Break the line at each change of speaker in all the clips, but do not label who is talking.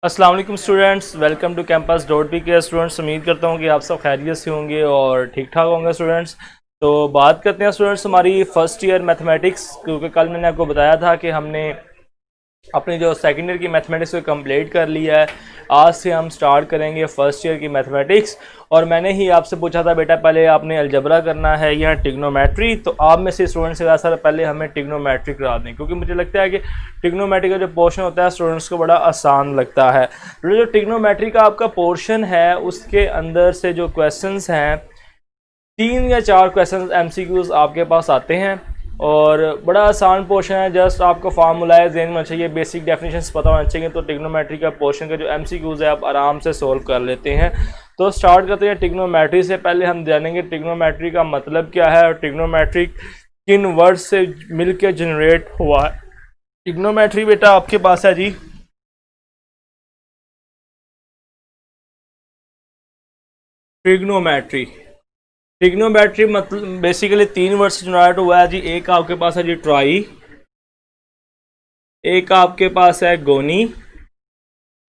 अस्सलाम वालेकुम students, welcome to campus dot P K. Students, उम्मीद करता हूँ कि आप सब खैरियत से होंगे और ठीक ठाक होंगे। स्टूडेंट्स, तो बात करते हैं स्टूडेंट्स हमारी फर्स्ट ईयर मैथमेटिक्स, क्योंकि कल मैंने आपको बताया था कि हमने अपनी जो सेकेंड ईयर की मैथमेटिक्स को कंप्लीट कर लिया है। आज से हम स्टार्ट करेंगे फर्स्ट ईयर की मैथमेटिक्स। और मैंने ही आपसे पूछा था बेटा पहले आपने अलजबरा करना है या ट्रिग्नोमेट्री, तो आप में से स्टूडेंट्स से कहा सर पहले हमें ट्रिग्नोमेट्री करा दें, क्योंकि मुझे लगता है कि ट्रिग्नोमेट्री का जो पोर्शन होता है स्टूडेंट्स को बड़ा आसान लगता है। जो ट्रिग्नोमेट्री का आपका पोर्शन है उसके अंदर से जो क्वेश्चंस हैं 3 या 4 क्वेश्चंस एमसीक्यूज आपके पास आते हैं और बड़ा आसान पोर्शन है। जस्ट आपको फार्मूलाए ज़हन में चाहिए, बेसिक डेफिनेशंस पता होना चाहिए, तो ट्रिग्नोमेट्री का पोर्शन का जो एमसीक्यूज है आप आराम से सोल्व कर लेते हैं। तो स्टार्ट करते हैं ट्रिग्नोमेट्री से। पहले हम जानेंगे ट्रिग्नोमेट्री का मतलब क्या है और ट्रिग्नोमेट्री किन वर्ड से मिलकर जनरेट हुआ है। ट्रिग्नोमेट्री बेटा आपके पास है जी ट्रिग्नोमेट्री मतलब बेसिकली 3 वर्ड से जनरेट हुआ है जी। एक आपके पास है जी ट्राई, एक आपके पास है गोनी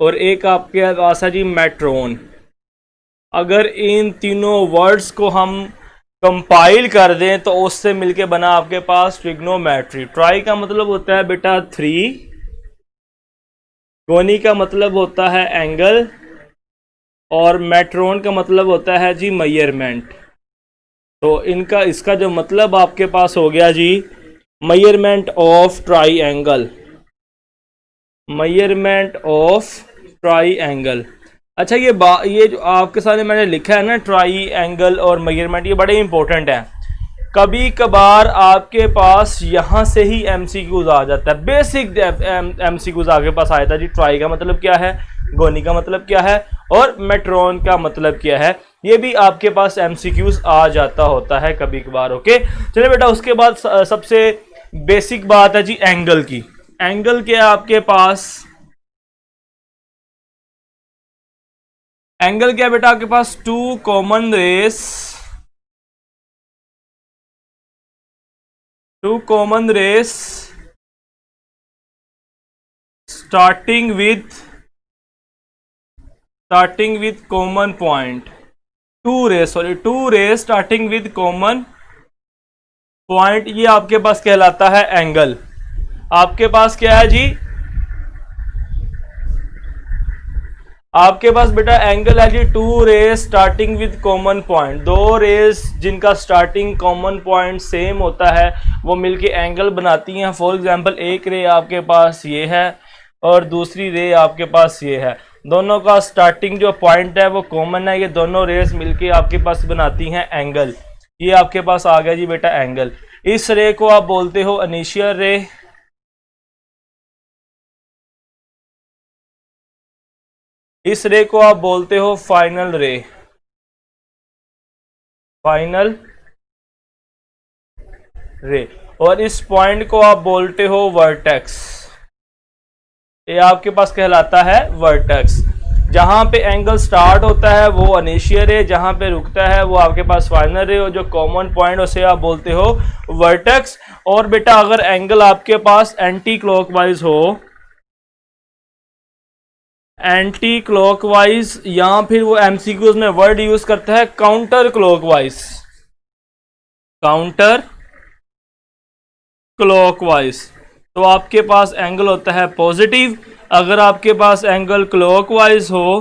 और एक आपके पास है जी मेट्रोन। अगर इन तीनों वर्ड्स को हम कंपाइल कर दें तो उससे मिलके बना आपके पास ट्रिग्नोमेट्री। ट्राई का मतलब होता है बेटा 3, गोनी का मतलब होता है एंगल और मेट्रोन का मतलब होता है जी मेजरमेंट। तो इसका जो मतलब आपके पास हो गया जी measurement of triangle, measurement of triangle. अच्छा, ये जो आपके सामने मैंने लिखा है ना ट्राई एंगल और मेजरमेंट, ये बड़े इंपॉर्टेंट है। कभी कभार आपके पास यहाँ से ही एमसीक्यूज आ जाता है, बेसिक एमसीक्यूज आपके पास आया था जी। ट्राई का मतलब क्या है, गोनी का मतलब क्या है और मेट्रोन का मतलब क्या है, ये भी आपके पास एमसीक्यूज आ जाता होता है कभी कभार। ओके, चलिए बेटा उसके बाद सबसे बेसिक बात है जी एंगल की। एंगल क्या है आपके पास, एंगल क्या है बेटा आपके पास, 2 common rays starting with common point, 2 rays starting with common point, ये आपके पास कहलाता है एंगल। आपके पास क्या है जी, आपके पास बेटा एंगल है जी 2 rays starting with common point. 2 rays जिनका स्टार्टिंग कॉमन पॉइंट सेम होता है वो मिलके एंगल बनाती हैं। फॉर एग्जांपल एक रे आपके पास ये है और दूसरी रे आपके पास ये है, दोनों का स्टार्टिंग जो पॉइंट है वो कॉमन है, ये दोनों रेस मिलके आपके पास बनाती हैं एंगल। ये आपके पास आ गया जी बेटा एंगल। इस रे को आप बोलते हो इनिशियल रे, इस रे को आप बोलते हो फाइनल रे और इस पॉइंट को आप बोलते हो वर्टेक्स। ये आपके पास कहलाता है वर्टेक्स। जहां पे एंगल स्टार्ट होता है वो इनिशियल रे, जहां पे रुकता है वो आपके पास फाइनल रे, और जो कॉमन पॉइंट उसे आप बोलते हो वर्टेक्स। और बेटा अगर एंगल आपके पास एंटी क्लॉकवाइज हो, एंटी क्लॉकवाइज, या फिर वो एमसीक्यूज में वर्ड यूज करता है काउंटर क्लॉकवाइज, तो आपके पास एंगल होता है पॉजिटिव। अगर आपके पास एंगल क्लॉकवाइज हो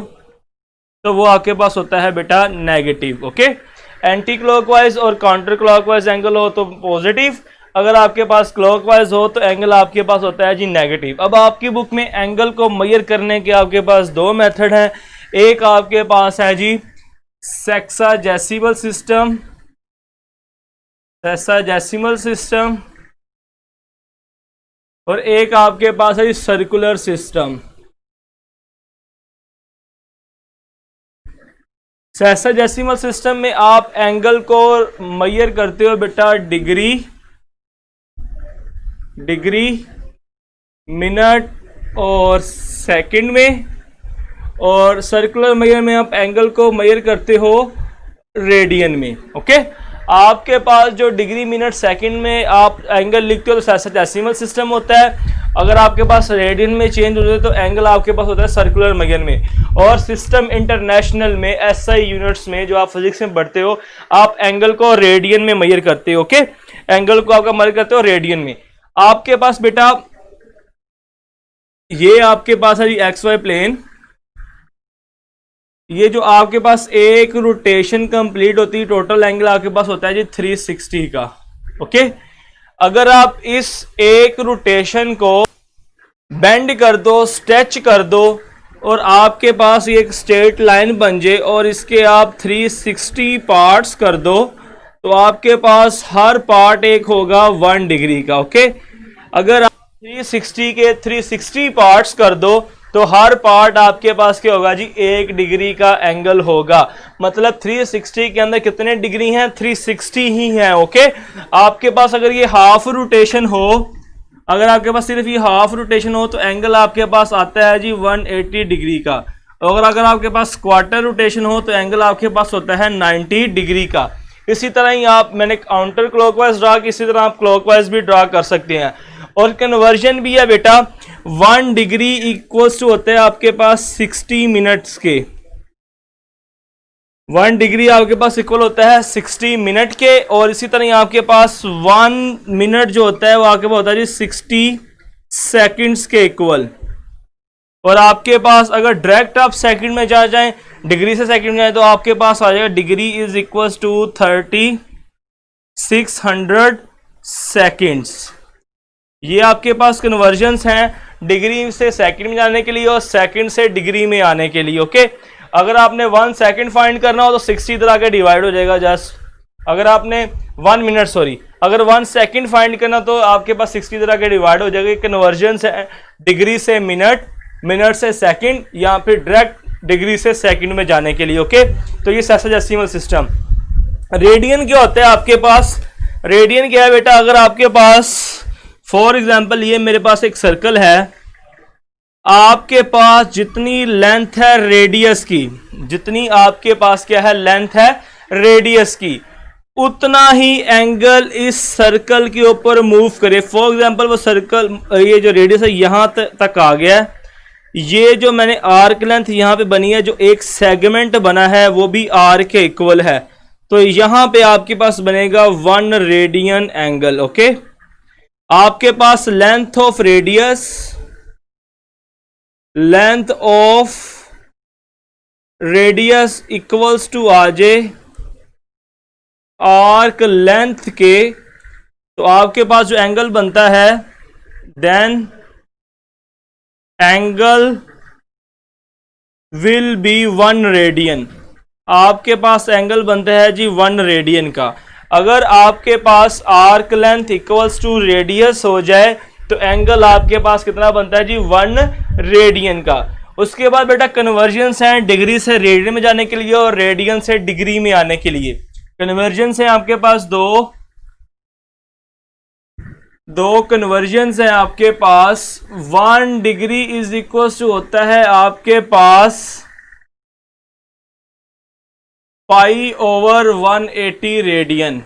तो वो आपके पास होता है बेटा नेगेटिव। ओके, एंटी क्लॉकवाइज और काउंटर क्लॉकवाइज एंगल हो तो पॉजिटिव, अगर आपके पास क्लॉकवाइज हो तो एंगल आपके पास होता है जी नेगेटिव। अब आपकी बुक में एंगल को मेजर करने के आपके पास 2 मेथड हैं। एक आपके पास है जी सेक्साजेसिमल सिस्टम और एक आपके पास है सर्कुलर सिस्टम। सेक्साजेसिमल सिस्टम में आप एंगल को मेजर करते हो बेटा डिग्री, मिनट और सेकंड में, और सर्कुलर मेजर में आप एंगल को मेजर करते हो रेडियन में। ओके, आपके पास जो डिग्री, मिनट, सेकंड में आप एंगल लिखते हो तो सेक्साजेसिमल सिस्टम होता है। अगर आपके पास रेडियन में चेंज होता है तो एंगल आपके पास होता है सर्कुलर मेजर में। और सिस्टम इंटरनेशनल में एसआई यूनिट्स में जो आप फिजिक्स में पढ़ते हो, आप एंगल को रेडियन में मेजर करते हो। ओके, एंगल को आपका मेजर करते हो रेडियन में। आपके पास बेटा ये आपके पास है जी एक्स वाई प्लेन, ये जो आपके पास एक रोटेशन कंप्लीट होती है, टोटल एंगल आपके पास होता है जी 360 का। ओके, अगर आप इस एक रोटेशन को बेंड कर दो, स्ट्रेच कर दो और आपके पास एक स्ट्रेट लाइन बन जाए और इसके आप 360 पार्ट्स कर दो, तो आपके पास हर पार्ट एक होगा 1 डिग्री का। ओके, अगर आप 360 के 360 पार्ट्स कर दो तो हर पार्ट आपके पास क्या होगा जी 1 डिग्री का एंगल होगा। मतलब 360 के अंदर कितने डिग्री हैं, 360 ही हैं। ओके, आपके पास अगर ये हाफ रोटेशन हो, अगर आपके पास सिर्फ ये हाफ रोटेशन हो तो एंगल आपके पास आता है जी 180 डिग्री का। और अगर आपके पास क्वार्टर रोटेशन हो तो एंगल आपके पास होता है 90 डिग्री का। इसी तरह ही आप, मैंने काउंटर क्लॉकवाइज ड्रा की, इसी तरह आप क्लॉकवाइज भी ड्रा कर सकते हैं। और कन्वर्जन भी है बेटा, 1 डिग्री इक्वल्स टू होता है आपके पास 60 मिनट्स के। 1 डिग्री आपके पास इक्वल होता है 60 मिनट के। और इसी तरह आपके पास 1 मिनट जो होता है वो आपके पास होता है जी 60 सेकंड्स के इक्वल। और आपके पास अगर डायरेक्ट आप सेकंड में जा जाएं, डिग्री से सेकंड में जाए, तो आपके पास आ जाएगा degree is equals to 3600 seconds. ये आपके पास कन्वर्जन्स हैं डिग्री से सेकंड में जाने के लिए और सेकंड से डिग्री में आने के लिए। ओके, अगर आपने 1 सेकंड फाइंड करना हो तो 60 तरह के डिवाइड हो जाएगा जस्ट। अगर आपने 1 मिनट अगर 1 सेकंड फाइंड करना तो आपके पास 60 तरह के डिवाइड हो जाएगा। कन्वर्जन्स है डिग्री से मिनट, मिनट से सेकंड, या फिर डायरेक्ट डिग्री से सेकंड में जाने के लिए। ओके, तो ये सेक्सोडेसिमल सिस्टम। रेडियन क्या होता है आपके पास? रेडियन क्या है बेटा? अगर आपके पास फॉर एग्जांपल ये मेरे पास एक सर्कल है, आपके पास जितनी लेंथ है रेडियस की, जितनी आपके पास क्या है लेंथ है रेडियस की, उतना ही एंगल इस सर्कल के ऊपर मूव करे। फॉर एग्जांपल वो सर्कल, ये जो रेडियस है यहां तक आ गया, ये जो मैंने आर्क लेंथ यहां पे बनी है, जो एक सेगमेंट बना है वो भी आर के इक्वल है, तो यहां पे आपके पास बनेगा 1 रेडियन एंगल। ओके, आपके पास length of radius, length of radius equals to आ जाए आर्क लेंथ के, तो आपके पास जो एंगल बनता है, then angle will be 1 radian. आपके पास एंगल बनता है जी 1 रेडियन का। अगर आपके पास arc length equals to radius हो जाए तो एंगल आपके पास कितना बनता है जी 1 रेडियन का। उसके बाद बेटा कन्वर्जन्स हैं डिग्री से रेडियन में जाने के लिए और रेडियन से डिग्री में आने के लिए। कन्वर्जन्स हैं आपके पास दो कन्वर्जन्स हैं आपके पास। 1 डिग्री इज इक्वल्स टू होता है आपके पास π/180 रेडियन,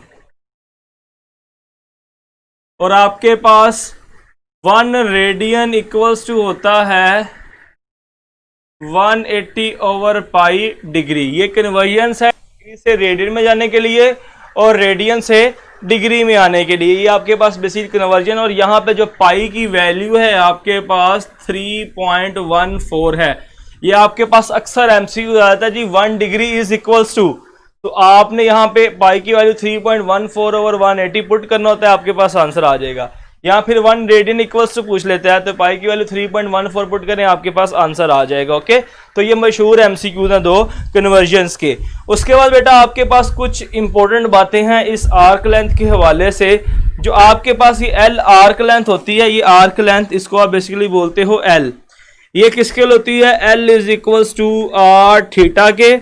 और आपके पास 1 रेडियन इक्वल्स टू होता है 180/π डिग्री। ये कन्वर्जन्स है डिग्री से रेडियन में जाने के लिए और रेडियन से डिग्री में आने के लिए। ये आपके पास बेसिक कन्वर्जन। और यहाँ पे जो पाई की वैल्यू है आपके पास 3.14 है। ये आपके पास अक्सर एमसीक्यू आता है जी 1 डिग्री इज इक्वल्स टू, तो आपने यहाँ पे पाई की वैल्यू 3.14/180 पुट करना होता है, आपके पास आंसर आ जाएगा। या फिर 1 रेडियन इक्वल्स टू पूछ लेते हैं तो पाई की वैल्यू 3.14 पुट करें, आपके पास आंसर आ जाएगा। ओके, तो ये मशहूर एमसीक्यू हैं 2 कन्वर्जन्स के। उसके बाद बेटा आपके पास कुछ इंपॉर्टेंट बातें हैं इस आर्क लेंथ के हवाले से। जो आपके पास ये एल आर्क लेंथ होती है, ये आर्क लेंथ इसको आप बेसिकली बोलते हो एल। ये किसके लिए होती है? L is equals to R theta के।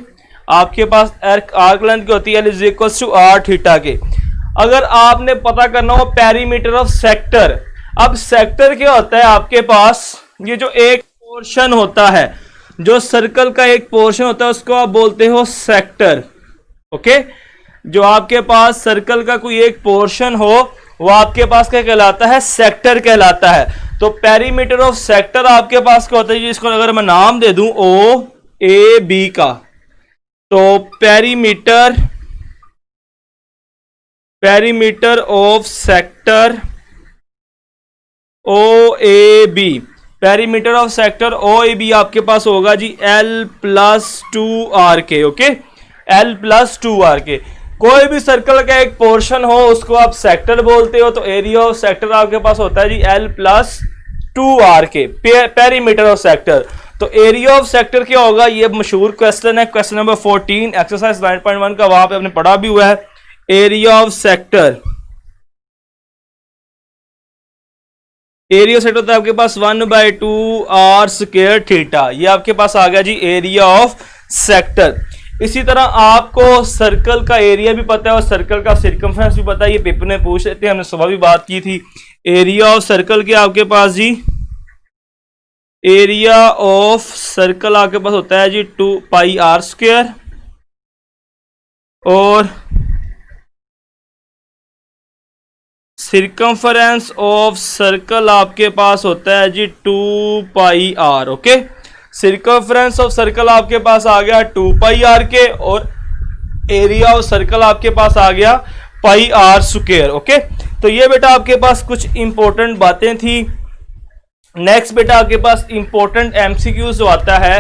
आपके पास आर्क लेंथ की होती है L is equals to R theta के। अगर आपने पता करना हो पेरीमीटर ऑफ सेक्टर, अब सेक्टर क्या होता है आपके पास? ये जो एक पोर्शन होता है, जो सर्कल का एक पोर्शन होता है उसको आप बोलते हो सेक्टर। ओके, जो आपके पास सर्कल का कोई एक पोर्शन हो वो आपके पास क्या कहलाता है? सेक्टर कहलाता है। तो पेरीमीटर ऑफ सेक्टर आपके पास क्या होता है जी, इसको अगर मैं नाम दे दूं ओ ए बी का, तो perimeter of sector O A B, perimeter of sector O A B आपके पास होगा जी L+2R के। ओके, L+2R के। कोई भी सर्कल का एक पोर्शन हो उसको आप सेक्टर बोलते हो, तो एरिया ऑफ सेक्टर आपके पास होता है जी L+2R के, पेरीमीटर ऑफ सेक्टर। तो एरिया ऑफ सेक्टर क्या होगा, ये मशहूर क्वेश्चन है, क्वेश्चन नंबर 14 एक्सरसाइज 9.1 का, वहां पे आपने पढ़ा भी हुआ है। Area of sector, area of sector होता है आपके पास 1/2R² थीटा, ये आपके पास आ गया जी एरिया ऑफ सेक्टर। इसी तरह आपको सर्कल का एरिया भी पता है और सर्कल का सर्कमफरेंस भी पता है, ये पेपर में पूछ लेते हैं, हमने सुबह भी बात की थी। एरिया ऑफ सर्कल क्या आपके पास जी, एरिया ऑफ सर्कल आपके पास होता है जी 2πr², और सर्कमफरेंस ऑफ सर्कल आपके पास होता है जी 2πr। Okay, circumference of circle आपके पास आ गया 2πr के, और एरिया ऑफ सर्कल आपके पास आ गया πr²। ओके, तो ये बेटा आपके पास कुछ इंपॉर्टेंट बातें थी। नेक्स्ट बेटा आपके पास इंपॉर्टेंट एमसीक्यू जो आता है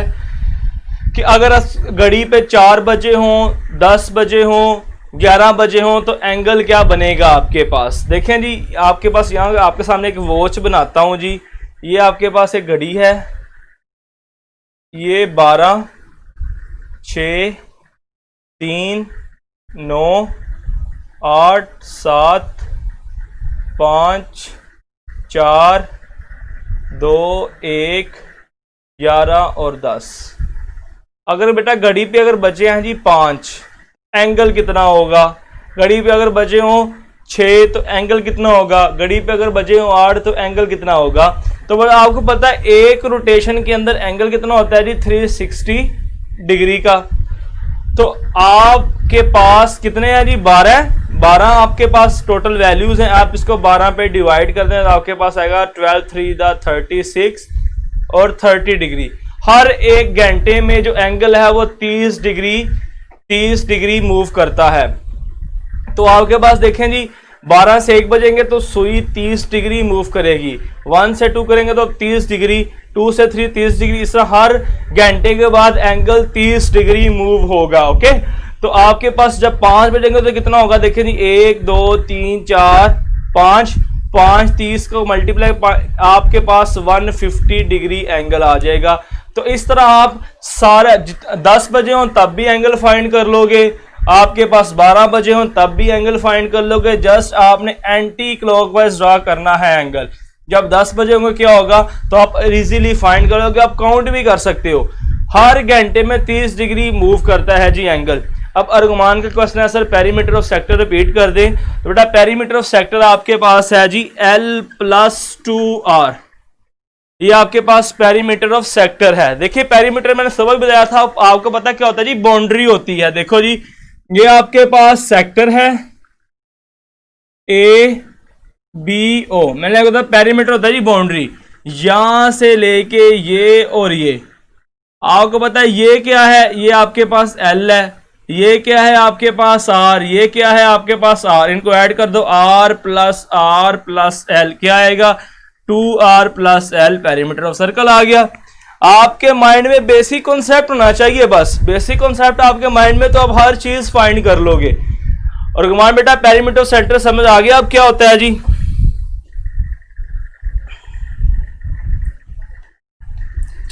कि अगर घड़ी पे 4 बजे हो, 10 बजे हो, 11 बजे हो, तो एंगल क्या बनेगा आपके पास। देखें जी, आपके पास यहाँ आपके सामने एक वॉच बनाता हूं जी, ये आपके पास एक घड़ी है, ये 12, 6, 3, 9, 8, 7, 5, 4, 2, 1, 11 और 10। अगर बेटा घड़ी पे अगर बचे हैं जी 5, एंगल कितना होगा। घड़ी पे अगर बचे हो 6 तो एंगल कितना होगा, घड़ी पे अगर बचे हो 8 तो एंगल कितना होगा। तो बड़ा आपको पता है एक रोटेशन के अंदर एंगल कितना होता है जी 360 डिग्री का। तो आपके पास कितने हैं जी 12 आपके पास टोटल वैल्यूज हैं। आप इसको 12 पे डिवाइड कर दें तो आपके पास आएगा 12 3 36 और 30 डिग्री। हर एक घंटे में जो एंगल है वो 30 डिग्री मूव करता है। तो आपके पास देखें जी 12 से 1 बजेंगे तो सुई 30 डिग्री मूव करेगी, 1 से 2 करेंगे तो 30 डिग्री, 2 से 3 30 डिग्री, इस तरह हर घंटे के बाद एंगल 30 डिग्री मूव होगा। ओके, तो आपके पास जब 5 बजेंगे तो कितना होगा, देखिए जी 1 2 3 4 5 5 30 को मल्टीप्लाई आपके पास 150 डिग्री एंगल आ जाएगा। तो इस तरह आप सारे 10 बजे हो तब भी एंगल फाइंड कर लोगे, आपके पास 12 बजे हो तब भी एंगल फाइंड कर लोगे। जस्ट आपने एंटी क्लॉकवाइज ड्रा करना है एंगल। जब 10 बजे होंगे क्या होगा तो आप इजीली फाइंड कर लोगे, आप काउंट भी कर सकते हो। हर घंटे में 30 डिग्री मूव करता है जी एंगल। अब अर्गुमान का क्वेश्चन है sir perimeter of sector repeat कर दें, तो बेटा पेरीमीटर ऑफ सेक्टर आपके पास है जी L+2R, ये आपके पास पेरीमीटर ऑफ सेक्टर है। देखिए पेरीमीटर मैंने सुबह भी बताया था, आपको पता क्या होता है जी, बाउंड्री होती है। देखो जी ये आपके पास सेक्टर है ABO, मैंने बताया पेरीमीटर होता है जी बाउंड्री, यहां से लेके ये और ये। आपको पता है ये क्या है, ये आपके पास L है, ये क्या है आपके पास R, ये क्या है आपके पास R, इनको ऐड कर दो R+R+L, क्या आएगा 2R+L, पेरीमीटर ऑफ सर्कल आ गया। आपके माइंड में बेसिक कॉन्सेप्ट होना चाहिए, बस बेसिक कॉन्सेप्ट आपके माइंड में तो आप हर चीज फाइंड कर लोगे। और गुमान बेटा पेरीमीटर ऑफ सेंटर समझ आ गया अब क्या होता है जी।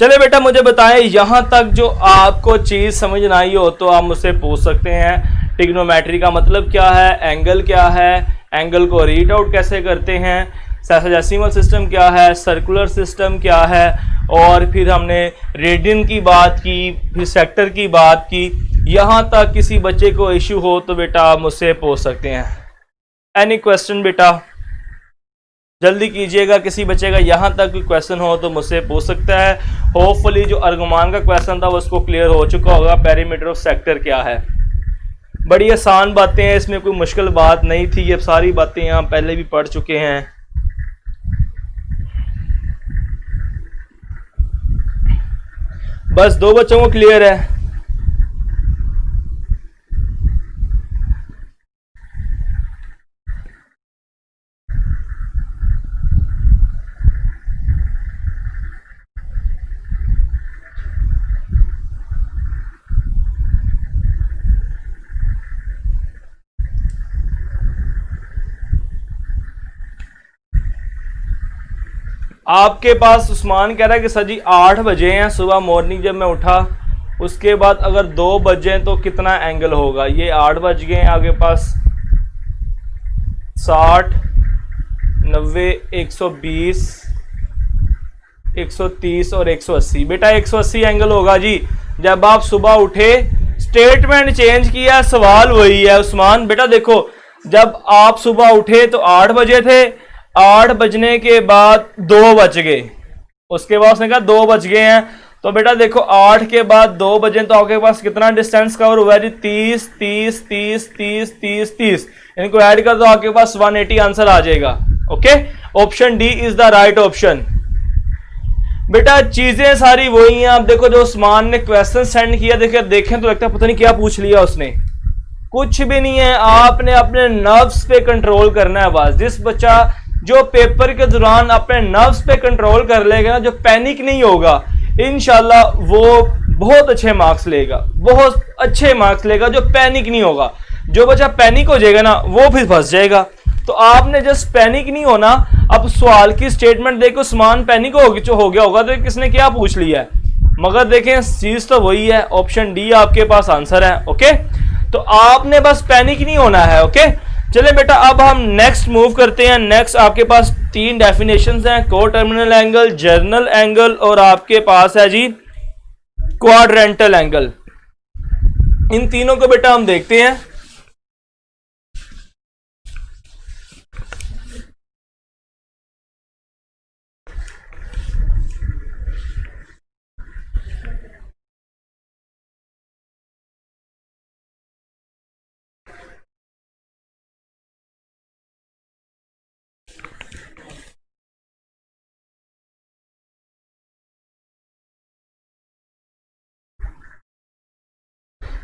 चले बेटा मुझे बताएं यहां तक जो आपको चीज समझ ना आई हो तो आप मुझसे पूछ सकते हैं। ट्रिग्नोमेट्री का मतलब क्या है, एंगल क्या है, एंगल को रीड आउट कैसे करते हैं, सेक्सिमल सिस्टम क्या है, सर्कुलर सिस्टम क्या है, और फिर हमने रेडियन की बात की, फिर सेक्टर की बात की। यहां तक किसी बच्चे को इश्यू हो तो बेटा आप मुझसे पूछ सकते हैं। एनी क्वेश्चन बेटा जल्दी कीजिएगा, किसी बच्चे का यहां तक कोई क्वेश्चन हो तो मुझसे पूछ सकता है। होपफुली जो अर्गुमान का क्वेश्चन था वो उसको क्लियर हो चुका होगा, पेरीमीटर ऑफ सेक्टर क्या है। बड़ी आसान बातें हैं, इसमें कोई मुश्किल बात नहीं थी, ये सारी बातें यहाँ पहले भी पढ़ चुके हैं। बस 2 बच्चों को क्लियर है। आपके पास उस्मान कह रहा है कि सर जी 8 बजे हैं सुबह मॉर्निंग जब मैं उठा, उसके बाद अगर 2 बजे तो कितना एंगल होगा? ये 8 बज गए हैं, आपके पास 60, 90, 120, 130 और 180। बेटा 180 एंगल होगा जी जब आप सुबह उठे। स्टेटमेंट चेंज किया, सवाल वही है उस्मान। बेटा देखो, जब आप सुबह उठे तो 8 बजे थे, 8 बजने के बाद 2 बज गए, उसके बाद उसने कहा 2 बज गए हैं, तो बेटा देखो 8 के बाद 2 बजे तो आपके पास कितना डिस्टेंस कवर हुआ है जी? 30, 30, 30, 30, 30, 30। इनको ऐड कर दो, आपके पास 180 आंसर आ जाएगा। Okay, option D is the right option. बेटा चीजें सारी वही हैं। आप देखो जो उस्मान ने क्वेश्चन सेंड किया, देखें तो लगता है पता नहीं क्या पूछ लिया उसने। कुछ भी नहीं है, आपने अपने नर्व्स पे कंट्रोल करना है बस। जिस बच्चा जो पेपर के दौरान अपने नर्व्स पे कंट्रोल कर लेगा ना, जो पैनिक नहीं होगा, इंशाल्लाह वो बहुत अच्छे मार्क्स लेगा, बहुत अच्छे मार्क्स लेगा। जो पैनिक नहीं होगा, जो बच्चा पैनिक हो जाएगा ना वो फिर फंस जाएगा। तो आपने जस्ट पैनिक नहीं होना। अब सवाल की स्टेटमेंट देखो, उस्मान पैनिक हो गया होगा तो किसने क्या पूछ लिया है, मगर देखें चीज तो वही है। ऑप्शन डी आपके पास आंसर है। ओके, तो आपने बस पैनिक नहीं होना है। ओके, चले बेटा अब हम नेक्स्ट मूव करते हैं। नेक्स्ट आपके पास 3 डेफिनेशंस हैं, को टर्मिनल एंगल, जर्नल एंगल और आपके पास है जी क्वाड्रेंटल एंगल। इन तीनों को बेटा हम देखते हैं।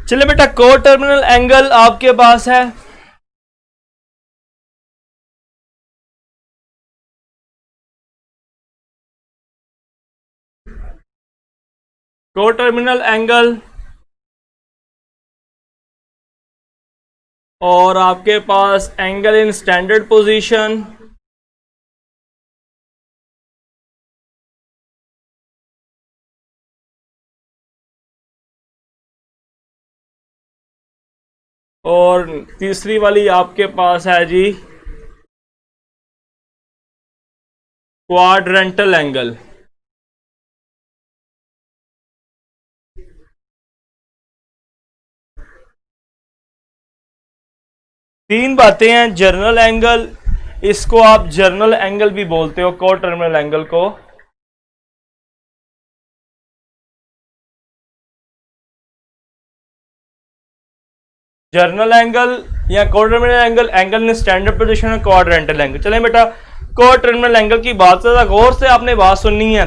चलिए बेटा, को टर्मिनल एंगल आपके पास है को टर्मिनल एंगल और आपके पास एंगल इन स्टैंडर्ड पोजीशन और तीसरी वाली आपके पास है जी क्वाड्रेंटल एंगल। तीन बातें हैं। जर्नल एंगल, इसको आप जर्नल एंगल भी बोलते हो, को टर्मिनल एंगल को। जर्नल एंगल या को terminal angle, angle in standard position और क्वाड्रेंटल एंगल। चलें बेटा, को टर्मिनल एंगल की बात ज़्यादा गौर से आपने बात सुननी है,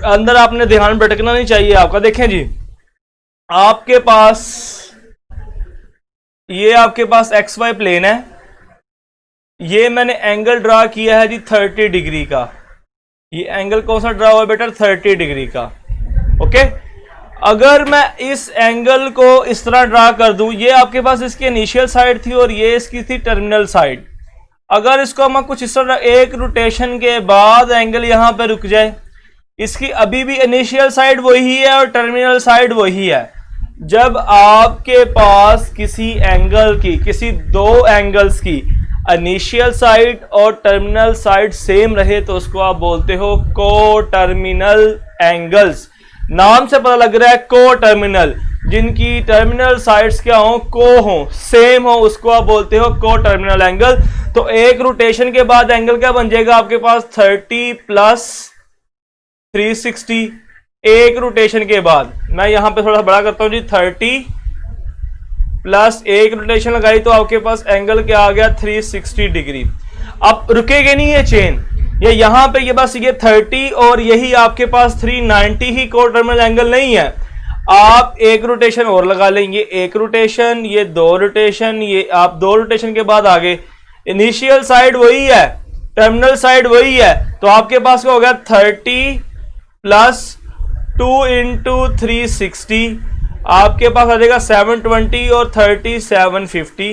अंदर आपने ध्यान भटकना नहीं चाहिए आपका। देखें जी, आपके पास ये आपके पास एक्स वाई प्लेन है, ये मैंने एंगल ड्रा किया है जी 30 डिग्री का। ये एंगल कौन सा ड्रा हुआ है बेटा? 30 डिग्री का। ओके, अगर मैं इस एंगल को इस तरह ड्रा कर दूं, ये आपके पास इसकी इनिशियल साइड थी और ये इसकी थी टर्मिनल साइड। अगर इसको हम कुछ इस तरह एक रोटेशन के बाद एंगल यहां पे रुक जाए, इसकी अभी भी इनिशियल साइड वही है और टर्मिनल साइड वही है। जब आपके पास किसी एंगल की, किसी दो एंगल्स की इनिशियल साइड और टर्मिनल साइड सेम रहे तो उसको आप बोलते हो को टर्मिनल एंगल्स। नाम से पता लग रहा है को टर्मिनल, जिनकी टर्मिनल साइड्स क्या हो, को हो, सेम हो, उसको आप बोलते हो को टर्मिनल एंगल। तो एक रोटेशन के बाद एंगल क्या बन जाएगा आपके पास? 30 प्लस 360। एक रोटेशन के बाद, मैं यहां पे थोड़ा बड़ा करता हूं जी, 30 प्लस एक रोटेशन लगाई तो आपके पास एंगल क्या आ गया? 360 डिग्री। अब रुकेगी नहीं ये चेन, ये यहाँ पे ये बस ये 30 और यही आपके पास 390 ही को टर्मिनल एंगल नहीं है। आप एक रोटेशन और लगा लेंगे, एक रोटेशन, ये दो रोटेशन, ये आप दो रोटेशन के बाद आगे इनिशियल साइड वही है, टर्मिनल साइड वही है, तो आपके पास क्या हो गया 30 प्लस 2 इंटू 360, आपके पास आ जाएगा 720 और 30 750,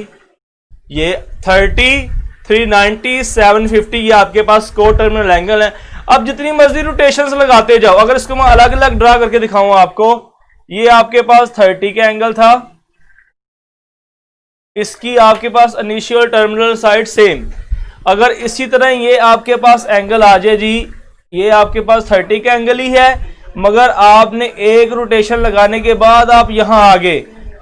ये 30 390 750, ये आपके पास को टर्मिनल एंगल है। अब जितनी मर्जी रोटेशंस लगाते जाओ, अगर इसको मैं अलग अलग ड्रा करके दिखाऊं आपको, ये आपके पास 30 का एंगल था, इसकी आपके पास इनिशियल टर्मिनल साइड सेम, अगर इसी तरह ये आपके पास एंगल आ जाए जी, ये आपके पास 30 का एंगल ही है, मगर आपने एक रोटेशन लगाने के बाद आप यहां आ गए,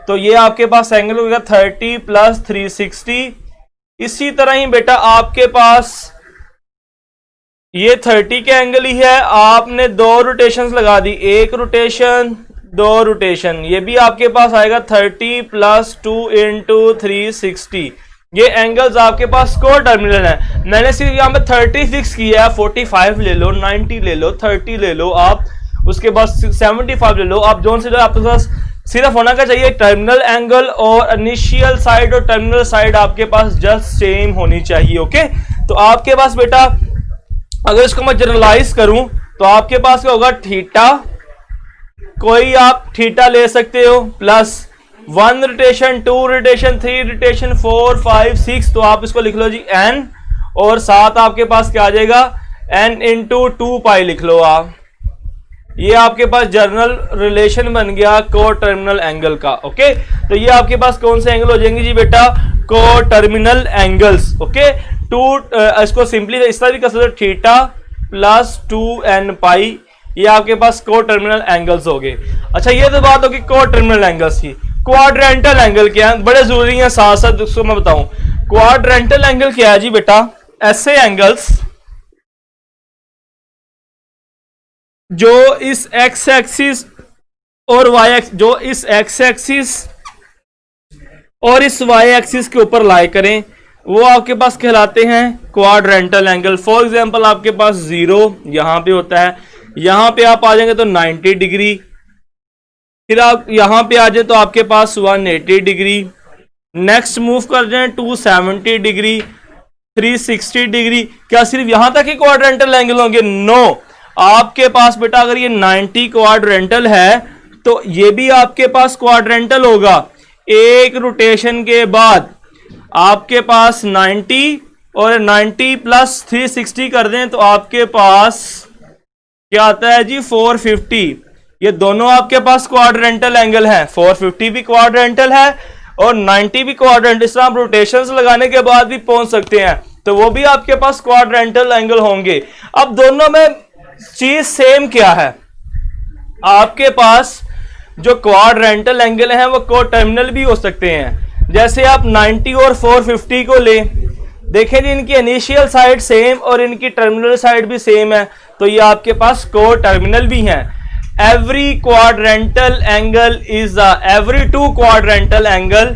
तो ये आपके पास एंगल हो गया 30 प्लस 360। इसी तरह ही बेटा आपके पास ये 30 के एंगल ही है, आपने दो रोटेशंस लगा दी, एक रोटेशन दो रोटेशन, ये भी आपके पास आएगा 30 प्लस 2 इंटू 360, ये एंगल्स आपके पास को टर्मिनल है। मैंने सिर्फ यहाँ पे 30 फिक्स किया है, 45 ले लो, 90 ले लो, 30 ले लो आप, उसके बाद 75 ले लो आप, जोन से जो आपके पास सिर्फ होना क्या चाहिए टर्मिनल एंगल और इनिशियल साइड और टर्मिनल साइड आपके पास जस्ट सेम होनी चाहिए। ओके, तो आपके पास बेटा अगर इसको मैं जनरलाइज करूं तो आपके पास क्या होगा, थीटा, कोई आप थीटा ले सकते हो, प्लस 1 रोटेशन, 2 रोटेशन, 3 रोटेशन, 4 5 6, तो आप इसको लिख लो जी n, और साथ आपके पास क्या आ जाएगा n इंटू 2 पाई लिख लो आप, ये आपके पास जर्नल रिलेशन बन गया को टर्मिनल एंगल का। ओके, तो ये आपके पास कौन से एंगल हो जाएंगे जी बेटा, को टर्मिनल एंगल्स। ओके, इसको सिंपली इस तरह भी कर सकते, थीटा प्लस 2n पाई, ये आपके पास को टर्मिनल एंगल्स हो गए। अच्छा, ये तो बात होगी को टर्मिनल एंगल्स की। क्वाड्रेंटल एंगल क्या है, बड़े जरूरी है, साथ साथ उसको मैं बताऊं। क्वाड्रेंटल एंगल क्या है जी बेटा, ऐसे एंगल्स जो इस एक्स एक्सिस और वाई एक्सिस, जो इस एक्स एक्सिस और इस वाई एक्सिस के ऊपर लाई करें, वो आपके पास कहलाते हैं क्वाड्रेंटल एंगल। फॉर एग्जांपल आपके पास 0 यहां पे होता है, यहां पे आप आ जाएंगे तो 90 डिग्री, फिर आप यहां पे आ जाए तो आपके पास 180 डिग्री, नेक्स्ट मूव कर जाए 270 डिग्री, 360 डिग्री। क्या सिर्फ यहां तक ही क्वाड्रेंटल एंगल होंगे? नो, आपके पास बेटा अगर ये 90 क्वाड्रेंटल है तो ये भी आपके पास क्वाड्रेंटल होगा। एक रोटेशन के बाद आपके पास 90 और 90 प्लस 360 कर दें तो आपके पास क्या आता है जी 450। ये दोनों आपके पास क्वाड्रेंटल एंगल है, 450 भी क्वाड्रेंटल है और 90 भी क्वाड्रेंटल। इस तरह आप रोटेशंस लगाने के बाद भी पहुंच सकते हैं, तो वो भी आपके पास क्वाड्रेंटल एंगल होंगे। अब दोनों में चीज सेम क्या है, आपके पास जो क्वाड्रेंटल एंगल है वो को टर्मिनल भी हो सकते हैं। जैसे आप 90 और 450 को ले, देखें जी इनकी इनिशियल साइड सेम और इनकी टर्मिनल साइड भी सेम है, तो ये आपके पास को टर्मिनल भी हैं। every quadrantal angle is a every two quadrantal angle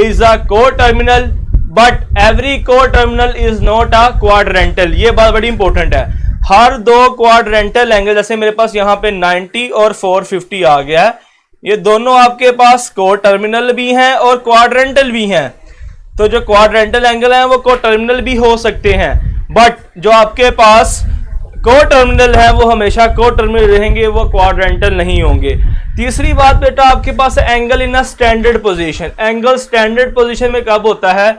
is a coterminal but every coterminal is not a quadrantal। ये बात बड़ी इंपॉर्टेंट है। हर दो क्वाड्रेंटल एंगल, जैसे मेरे पास यहाँ पे 90 और 450 आ गया है, ये दोनों आपके पास कोटर्मिनल भी हैं और क्वाड्रेंटल भी हैं। तो जो क्वाड्रेंटल एंगल हैं वो कोटर्मिनल भी हो सकते हैं, बट जो आपके पास कोटर्मिनल है वो हमेशा कोटर्मिनल रहेंगे, वो क्वाड्रेंटल नहीं होंगे। तीसरी बात बेटा आपके पास है angle in a standard position. Angle standard position में कब होता है?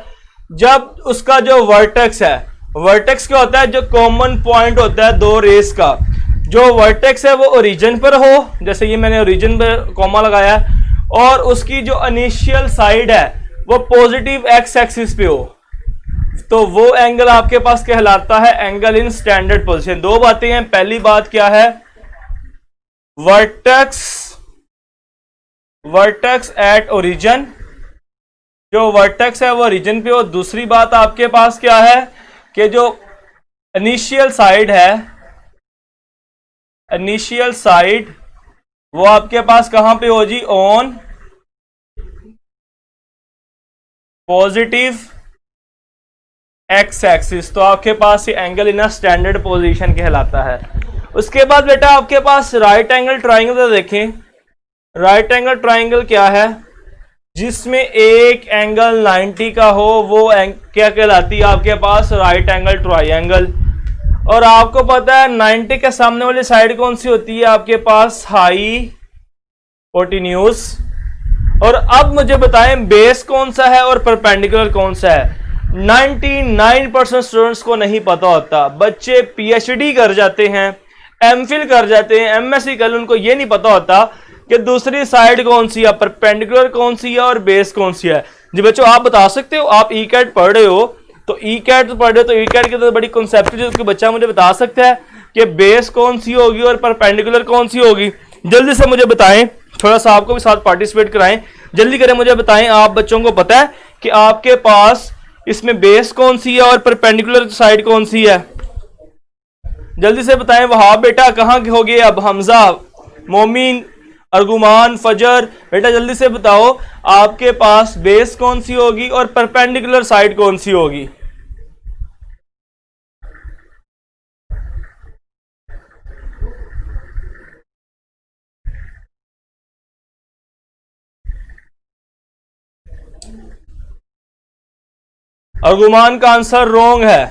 जब उसका जो वर्टेक्स है, वर्टेक्स क्या होता है? जो कॉमन पॉइंट होता है दो रेस का, जो वर्टेक्स है वो ओरिजिन पर हो, जैसे ये मैंने ओरिजिन पर कॉमा लगाया, और उसकी जो इनिशियल साइड है वो पॉजिटिव एक्स एक्सिस पे हो, तो वो एंगल आपके पास कहलाता है एंगल इन स्टैंडर्ड पोजीशन। दो बातें हैं, पहली बात क्या है? वर्टेक्स एट ओरिजिन, जो वर्टेक्स है वो ओरिजिन पे हो। दूसरी बात आपके पास क्या है कि जो इनिशियल साइड है, इनिशियल साइड वो आपके पास कहां पे हो जी? ऑन पॉजिटिव एक्स एक्सिस, तो आपके पास ये एंगल इन स्टैंडर्ड पोजीशन कहलाता है। उसके बाद बेटा आपके पास राइट एंगल ट्राइंगल तो देखें, राइट एंगल ट्राइंगल क्या है, जिसमें एक एंगल 90 का हो वो क्या कहलाती है आपके पास राइट एंगल ट्राइंगल। और आपको पता है 90 के सामने वाली साइड कौन सी होती है आपके पास, हाइपोटेन्यूज। और अब मुझे बताएं बेस कौन सा है और परपेंडिकुलर कौन सा है। 99% स्टूडेंट्स को नहीं पता होता, बच्चे पीएचडी कर जाते हैं, एमफिल कर जाते हैं, एमएससी कर, उनको ये नहीं पता होता कि दूसरी साइड कौन सी है, परपेंडिकुलर कौन सी है और बेस कौन सी है। जी बच्चों आप बता सकते हो, आप ई कैट पढ़ रहे हो तो ई कैट पढ़ रहे हो तो ई कैट की तो बड़ी कॉन्सेप्ट है, उसके बच्चा मुझे बता सकता है कि बेस कौन सी होगी और परपेंडिकुलर कौन सी होगी। जल्दी से मुझे बताएं, थोड़ा सा आपको भी साथ पार्टिसिपेट कराएं, जल्दी करें मुझे बताएं। आप बच्चों को पता है कि आपके पास इसमें बेस कौन सी है और परपेंडिकुलर साइड कौन सी है, जल्दी से बताएं। वहां बेटा कहां हो गए, अब हमजा, मोमिन, अर्गुमान, फजर, बेटा जल्दी से बताओ आपके पास बेस कौन सी होगी और परपेंडिकुलर साइड कौन सी होगी। अर्गुमान का आंसर रॉन्ग है।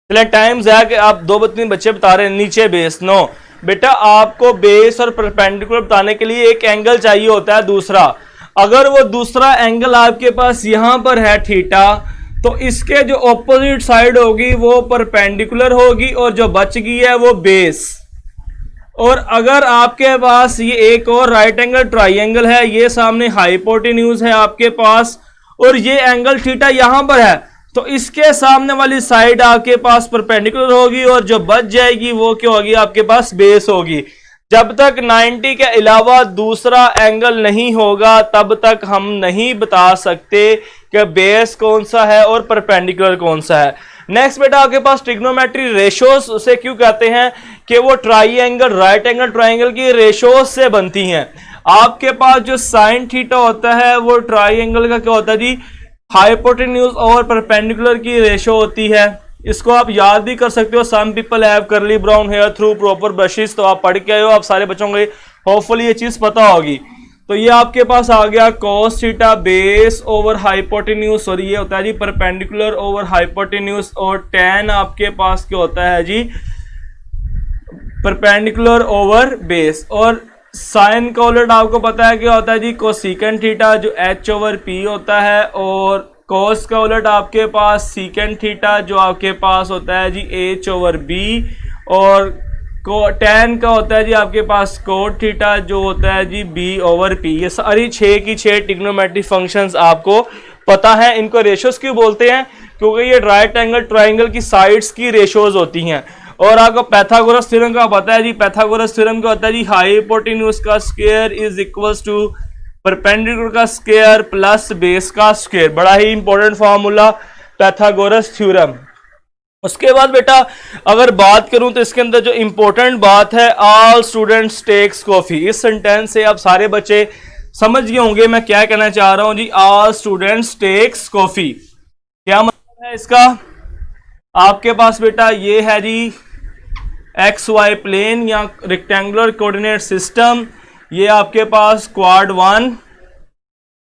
चले टाइम ज़ाया कि आप दो तीन बच्चे बता रहे हैं नीचे बेस, नो बेटा आपको बेस और परपेंडिकुलर बताने के लिए एक एंगल चाहिए होता है दूसरा। अगर वो दूसरा एंगल आपके पास यहां पर है थीटा, तो इसके जो ऑपोजिट साइड होगी वो परपेंडिकुलर होगी और जो बच गई है वो बेस। और अगर आपके पास ये एक और राइट एंगल ट्राइंगल है, ये सामने हाइपोटेन्यूज है आपके पास और ये एंगल थीटा यहां पर है, तो इसके सामने वाली साइड आपके पास परपेंडिकुलर होगी और जो बच जाएगी वो क्या होगी आपके पास बेस होगी। जब तक 90 के अलावा दूसरा एंगल नहीं होगा तब तक हम नहीं बता सकते कि बेस कौन सा है और परपेंडिकुलर कौन सा है। नेक्स्ट बेटा आपके पास ट्रिग्नोमेट्री रेशोस उसे क्यों कहते हैं कि वो ट्राइंगल, राइट एंगल ट्राइंगल की रेशोस से बनती हैं। आपके पास जो साइन थीटा होता है वो ट्राइंगल का क्या होता है जी, हाइपोटेन्यूज और परपेंडिकुलर की रेशो होती है। इसको आप याद भी कर सकते हो, some people have curly brown hair through proper brushes, तो आप पढ़ के आए हो, आप सारे बच्चों को होपफुली ये चीज पता होगी। तो ये आपके पास आ गया cos theta base over hypotenuse, और ये होता है जी परपेंडिकुलर ओवर हाइपोटेन्यूज, और tan आपके पास क्या होता है जी परपेंडिकुलर ओवर बेस। और साइन का उलट आपको पता है क्या होता है जी कोसेकेंट थीटा जो h ओवर p होता है, और cos का उलट आपके पास सीकेंट थीटा जो आपके पास होता है जी h ओवर b, और tan का होता है जी आपके पास कोट थीटा जो होता है जी b ओवर p। ये सारी 6 की 6 ट्रिग्नोमेट्रिक फंक्शंस आपको पता है। इनको रेशोस क्यों बोलते हैं, क्योंकि ये राइट एंगल ट्राइंगल की साइड्स की रेशोज होती हैं। और आपको पैथागोरस थ्योरम का पता है जी, पैथागोरस थ्योरम क्या होता है जी हाइपोटेन्यूज का square is equals to perpendicular का स्क्वायर प्लस बेस का स्क्वायर। बड़ा ही इंपॉर्टेंट फॉर्मूला पैथागोरस थ्योरम। उसके बाद बेटा अगर बात करूं तो इसके अंदर जो इंपॉर्टेंट बात है, ऑल स्टूडेंट्स टेक्स कॉफी, इस सेंटेंस से आप सारे बच्चे समझ गए होंगे मैं क्या कहना चाह रहा हूं जी। ऑल स्टूडेंट्स टेक्स कॉफी क्या मतलब है इसका, आपके पास बेटा ये है जी एक्स वाई प्लेन या रेक्टेंगुलर कोऑर्डिनेट सिस्टम, ये आपके पास क्वाड 1,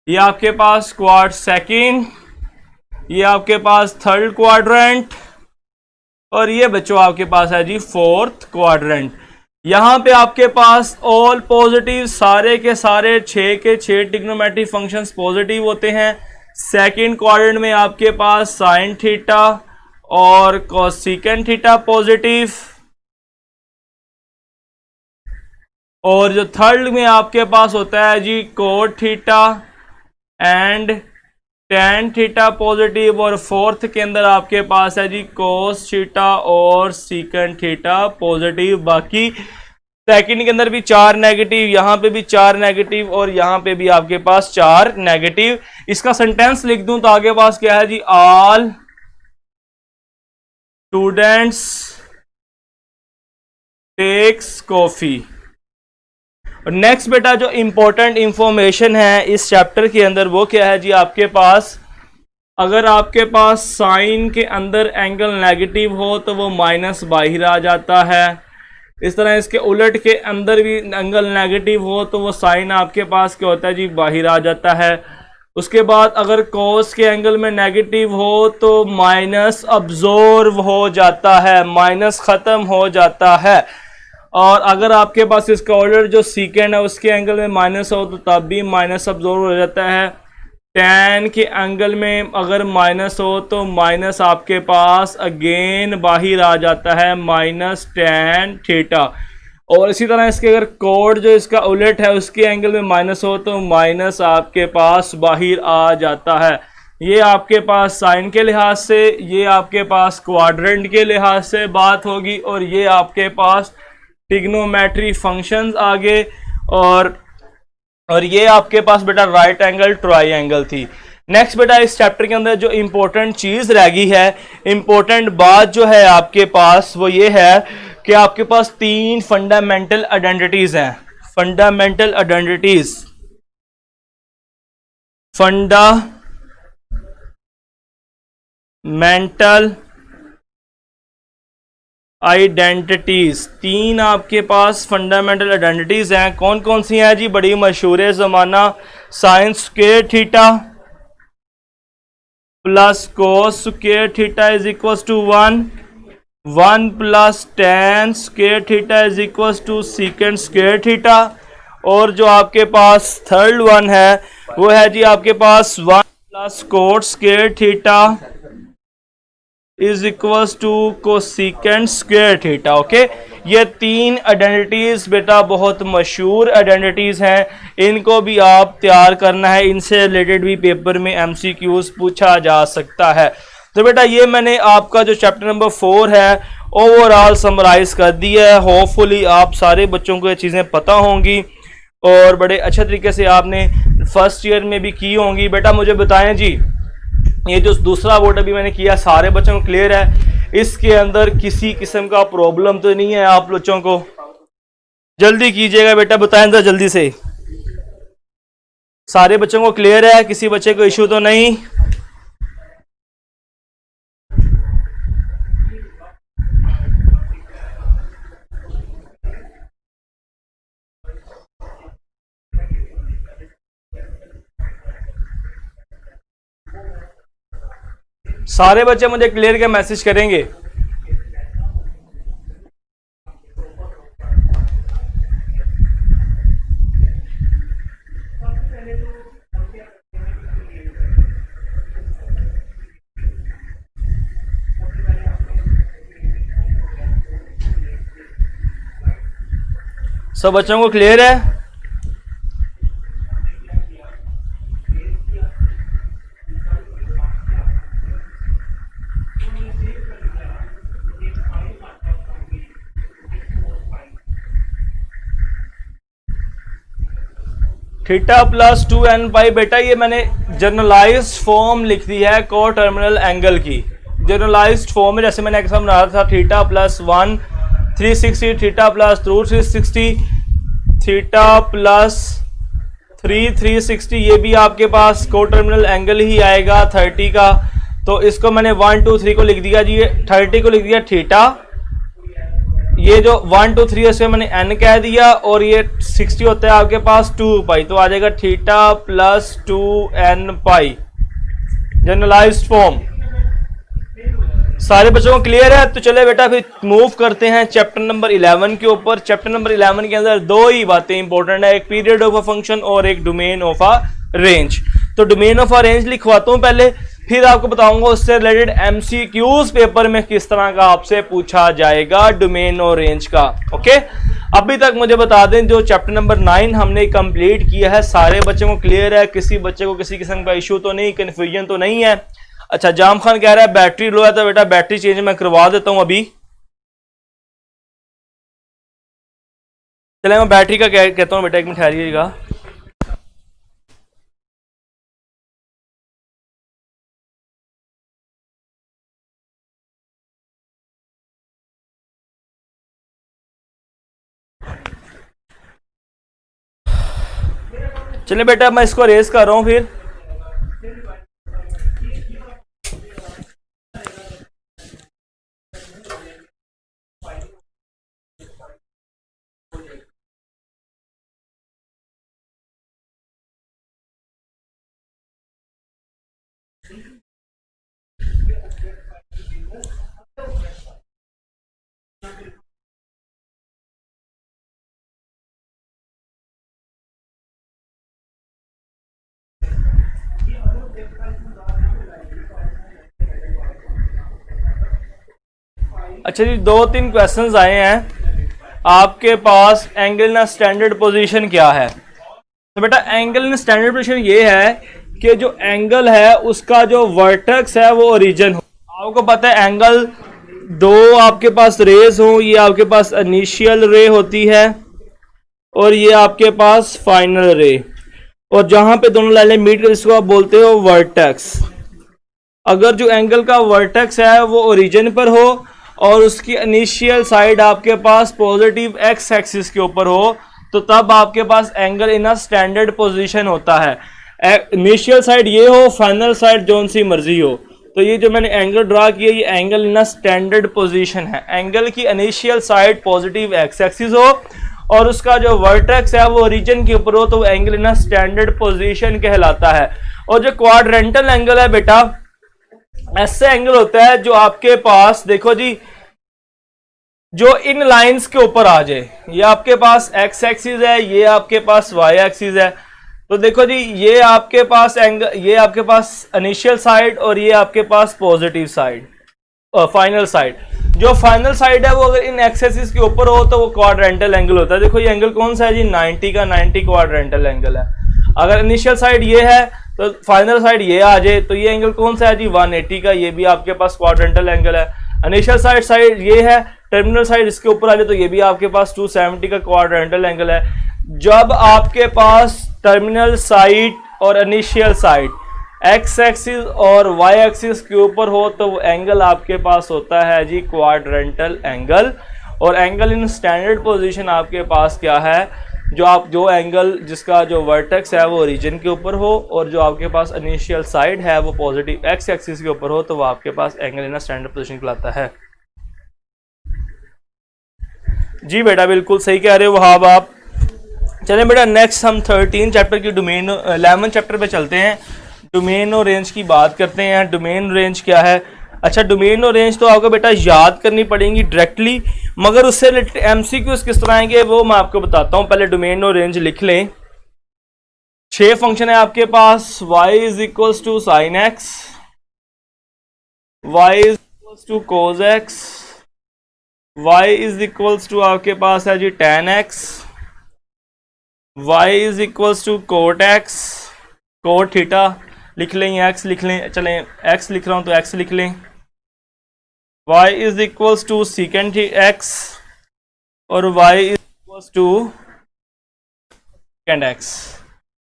ये आपके पास क्वाड सेकंड, ये आपके पास थर्ड क्वाड्रेंट, और ये बच्चों आपके पास है जी फोर्थ क्वाड्रेंट। यहां पे आपके पास ऑल पॉजिटिव, सारे के सारे 6 के 6 ट्रिग्नोमेट्रिक फंक्शंस पॉजिटिव होते हैं। सेकंड क्वाड्रेंट में आपके पास साइन थीटा और कोसेकेंट थीटा पॉजिटिव, और जो थर्ड में आपके पास होता है जी cot theta and tan theta positive, और फोर्थ के अंदर आपके पास है जी कोस थीटा और सीकेंट थीटा पॉजिटिव। बाकी सेकंड के अंदर भी 4 नेगेटिव, यहां पे भी 4 नेगेटिव, और यहां पे भी आपके पास 4 नेगेटिव। इसका सेंटेंस लिख दूं तो आगे पास क्या है जी, ऑल स्टूडेंट्स टेक्स कॉफी। और नेक्स्ट बेटा जो इंपॉर्टेंट इंफॉर्मेशन है इस चैप्टर के अंदर वो क्या है जी, आपके पास अगर आपके पास साइन के अंदर एंगल नेगेटिव हो तो वो माइनस बाहर आ जाता है। इस तरह इसके उलट के अंदर भी एंगल नेगेटिव हो तो वो साइन आपके पास क्या होता है जी, बाहर आ जाता है। उसके बाद अगर कॉस के एंगल में नेगेटिव हो तो माइनस अब्जॉर्व हो जाता है, माइनस ख़त्म हो जाता है। और अगर आपके पास इसका ऑर्डर जो सीकेंड है उसके एंगल में माइनस हो तो तब भी माइनस अब्जॉर्व हो जाता है। टेन के एंगल में अगर माइनस हो तो माइनस आपके पास अगेन बाहर आ जाता है, माइनस टेन थीटा। और इसी तरह इसके अगर कोड जो इसका उलट है उसके एंगल में माइनस हो तो माइनस आपके पास बाहर आ जाता है। ये आपके पास साइन के लिहाज से, ये आपके पास क्वाड्रेंट के लिहाज से बात होगी, और ये आपके पास ट्रिग्नोमेट्री फंक्शंस आगे, और ये आपके पास बेटा राइट एंगल ट्रायंगल थी। नेक्स्ट बेटा इस चैप्टर के अंदर जो इंपॉर्टेंट चीज रह गई है, इंपॉर्टेंट बात जो है आपके पास वो ये है कि आपके पास तीन फंडामेंटल आइडेंटिटीज हैं। फंडामेंटल आइडेंटिटीज, फंडामेंटल आइडेंटिटीज, तीन आपके पास फंडामेंटल आइडेंटिटीज हैं। कौन कौन सी हैं जी, बड़ी मशहूर जमाना, sine square theta plus cos square theta is equal to 1 plus tan square theta is equal to secant square theta. और जो आपके पास थर्ड वन है वो है जी आपके पास 1 plus cot square theta is equal to cosecant square theta. Okay, ये तीन आइडेंटिटीज बेटा बहुत मशहूर आइडेंटिटीज हैं, इनको भी आप तैयार करना है, इनसे रिलेटेड भी पेपर में एमसीक्यूज पूछा जा सकता है। तो बेटा ये मैंने आपका जो चैप्टर नंबर 4 है ओवरऑल समराइज कर दिया है। होपफुली आप सारे बच्चों को ये चीज़ें पता होंगी और बड़े अच्छे तरीके से आपने फर्स्ट ईयर में भी की होंगी। बेटा मुझे बताएं जी, ये जो दूसरा वोट अभी मैंने किया सारे बच्चों को क्लियर है, इसके अंदर किसी किस्म का प्रॉब्लम तो नहीं है आप बच्चों को? जल्दी कीजिएगा बेटा, बताएं जरा जल्दी से। सारे बच्चों को क्लियर है, किसी बच्चे को इशू तो नहीं? सारे बच्चे मुझे क्लियर के मैसेज करेंगे। सब बच्चों को क्लियर है? थीटा प्लस 2n पाई, बेटा ये मैंने जर्नलाइज्ड फॉर्म लिख दी है को टर्मिनल एंगल की। जर्नलाइज्ड फॉर्म में जैसे मैंने एक बना था theta plus 1 360, theta plus 2 360, theta plus 360, ये भी आपके पास को टर्मिनल एंगल ही आएगा 30 का। तो इसको मैंने 1 2 3 को लिख दिया जी, 30 को लिख दिया थीटा, ये जो 1 2 3 है मैंने n कह दिया, और ये 60 होता है आपके पास 2 पाई, तो आ जाएगा थीटा प्लस 2n पाई, जनरलाइज्ड फॉर्म। सारे बच्चों को क्लियर है? तो चले बेटा फिर मूव करते हैं चैप्टर नंबर 11 के ऊपर। चैप्टर नंबर 11 के अंदर दो ही बातें इंपॉर्टेंट है, एक पीरियड ऑफ अ फंक्शन और एक डोमेन ऑफ अ रेंज। तो डोमेन ऑफ अ रेंज लिखवाता हूं पहले, फिर आपको बताऊंगा उससे रिलेटेड एमसीक्यूज पेपर में किस तरह का आपसे पूछा जाएगा डोमेन और रेंज का। ओके, अभी तक मुझे बता दें जो चैप्टर नंबर 9 हमने कंप्लीट किया है, सारे बच्चों को क्लियर है? किसी बच्चे को किसी किस्म का इशू तो नहीं, कंफ्यूजन तो नहीं है? अच्छा, जाम खान कह रहा है बैटरी लो है, तो बेटा बैटरी चेंज मैं करवा देता हूं अभी। चले मैं बैटरी का कहता हूं बेटा, एक मिनट ठहरिएगा। चलिए बेटा मैं इसको रेस कर रहा हूं फिर। अच्छा जी, 2-3 क्वेश्चंस आए हैं आपके पास। एंगल इन स्टैंडर्ड पोजीशन क्या है? तो बेटा एंगल इन स्टैंडर्ड पोजीशन ये है कि जो एंगल है उसका जो वर्टेक्स है वो ओरिजिन हो। आपको पता है एंगल दो आपके पास रेज हो, ये आपके पास इनिशियल रे होती है और ये आपके पास फाइनल रे, और जहां पे दोनों लाइनें मीट कर इसको आप बोलते हो वर्टेक्स। अगर जो एंगल का वर्टेक्स है वो ओरिजिन पर हो और उसकी इनिशियल साइड आपके पास पॉजिटिव एक्स एक्सिस के ऊपर हो तो तब आपके पास angle in a standard position होता है। इनिशियल साइड ये हो, फाइनल साइड जोन सी मर्जी हो। तो ये जो मैंने एंगल ड्रा किया ये angle in a standard position है। एंगल की initial side positive x axis हो और उसका जो वर्टेक्स है वो ओरिजिन के ऊपर हो तो वो angle in a standard position कहलाता है। और जो क्वाड्रेंटल एंगल है बेटा, ऐसे एंगल होता है जो आपके पास देखो जी, जो इन लाइंस के ऊपर आ जाए। ये आपके पास एक्स एक्सिस है, ये आपके पास वाई एक्सिस है। तो देखो जी, ये आपके पास एंगल, ये आपके पास इनिशियल साइड और ये आपके पास पॉजिटिव साइड और फाइनल साइड। जो फाइनल साइड है वो अगर इन एक्सिस के ऊपर हो तो वो क्वाड्रेंटल एंगल होता है। देखो ये एंगल कौन सा है जी, 90 का 90 क्वाड्रेंटल एंगल है। अगर इनिशियल साइड ये है तो फाइनल साइड ये आ जाए तो ये एंगल कौन सा है जी, 180 का, ये भी आपके पास क्वाड्रेंटल एंगल है। इनिशियल साइड ये है, टर्मिनल साइड इसके ऊपर आ जाए तो ये भी आपके पास 270 का क्वाड्रेंटल एंगल है। जब आपके पास टर्मिनल साइड और इनिशियल साइड एक्स एक्सिस और वाई एक्सिस के ऊपर हो तो वो एंगल आपके पास होता है जी क्वाड्रेंटल एंगल। और एंगल इन स्टैंडर्ड पोजीशन आपके पास क्या है, जो एंगल जिसका जो वर्टेक्स है वो ओरिजिन के ऊपर हो और जो आपके पास इनिशियल साइड है वो पॉजिटिव एक्स एक्सिस के ऊपर हो तो वो आपके पास एंगल इन स्टैंडर्ड पोजीशन कहलाता है। जी बेटा बिल्कुल सही कह रहे हो वहाब आप। चलें बेटा नेक्स्ट हम 13 चैप्टर की डोमेन 11 चैप्टर पे चलते हैं। डोमेन और रेंज की बात करते हैं। डोमेन रेंज क्या है? अच्छा, डोमेन और रेंज तो आपको बेटा याद करनी पड़ेंगी डायरेक्टली, मगर उससे एमसीक्यूज किस तरह आएंगे वो मैं आपको बताता हूं। पहले डोमेन और रेंज लिख लें। 6 फंक्शन है आपके पास। y is equals to sine x, y is equals to cos x, y is equals to आपके पास है जी tan x, y is equals to cot x, cot theta लिख लें, x लिख लें, चलें x लिख रहा हूं तो x लिख लें। y is equals to secant x और y is equals to secant x।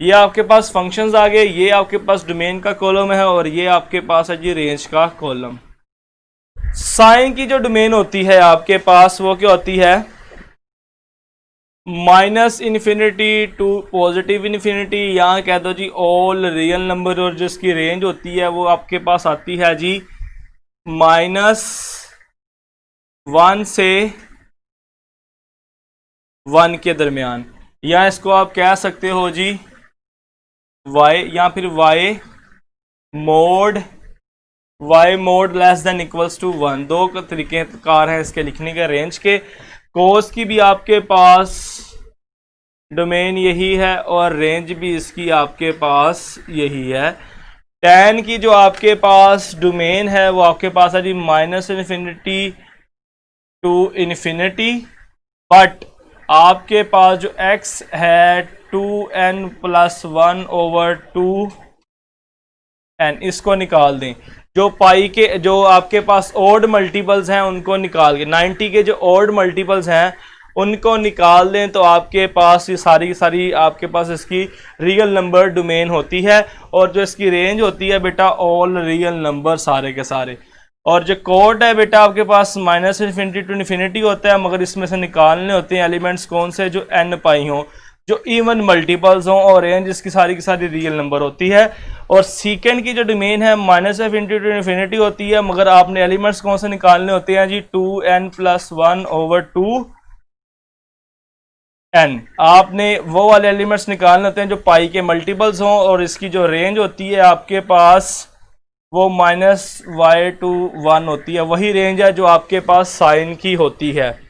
ये आपके पास फंक्शंस आ गए। ये आपके पास डोमेन का कॉलम है और ये आपके पास है जी रेंज का कॉलम। साइन की जो डोमेन होती है आपके पास वो क्या होती है, minus infinity to positive infinity, यहाँ कह दो जी ऑल रियल नंबर, और जिसकी रेंज होती है वो आपके पास आती है जी -1 से 1 के दरमियान। या इसको आप कह सकते हो जी y या फिर y mod less than equals to 1। दो तरीके कार हैं इसके लिखने के रेंज के। कोस की भी आपके पास डोमेन यही है और रेंज भी इसकी आपके पास यही है। tan की जो आपके पास डोमेन है वो आपके पास है जी -इन्फिनिटी टू इन्फिनिटी, बट आपके पास जो x है 2n+1/2n, इसको निकाल दें। जो पाई के जो आपके पास ओड मल्टीपल्स हैं उनको निकाल के 90 के जो ओड मल्टीपल्स हैं उनको निकाल दें तो आपके पास ये सारी आपके पास इसकी रियल नंबर डोमेन होती है। और जो इसकी रेंज होती है बेटा ऑल रियल नंबर सारे के सारे। और जो कोड है बेटा आपके पास -इन्फिनिटी टू इन्फिनिटी होता है, मगर इसमें से निकालने होते हैं एलिमेंट्स कौन से, जो n पाई हों। जो इवन मल्टीपल्स हों और रेंज इसकी सारी की सारी रियल नंबर होती है। और सीकेंड की जो डोमेन है -f इंटू इन्फिनिटी होती है, मगर आपने एलिमेंट्स कौन से निकालने होते हैं जी, 2n+1/2n। आपने वो वाले एलिमेंट्स निकालने होते हैं जो पाई के मल्टीपल्स हों, और इसकी जो रेंज होती है आपके पास वो -y/1 होती है। वही रेंज है जो आपके पास साइन की होती है।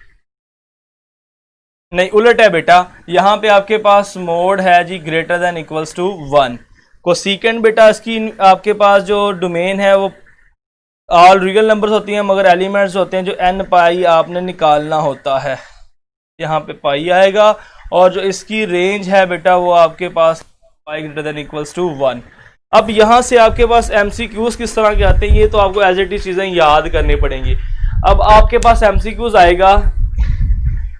नहीं, उलट है बेटा, यहाँ पे आपके पास मोड है जी greater than equals to 1। Cosecant बेटा इसकी आपके पास जो डोमेन है वो ऑल रियल नंबर्स होती हैं, मगर एलिमेंट्स होते हैं जो n पाई आपने निकालना होता है। यहाँ पे पाई आएगा, और जो इसकी रेंज है बेटा वो आपके पास पाई ग्रेटर देन इक्वल्स टू 1। अब यहाँ से आपके पास MCQs किस तरह के आते हैं, ये तो आपको एज इट इज चीज़ें याद करनी पड़ेंगी। अब आपके पास MCQs आएगा,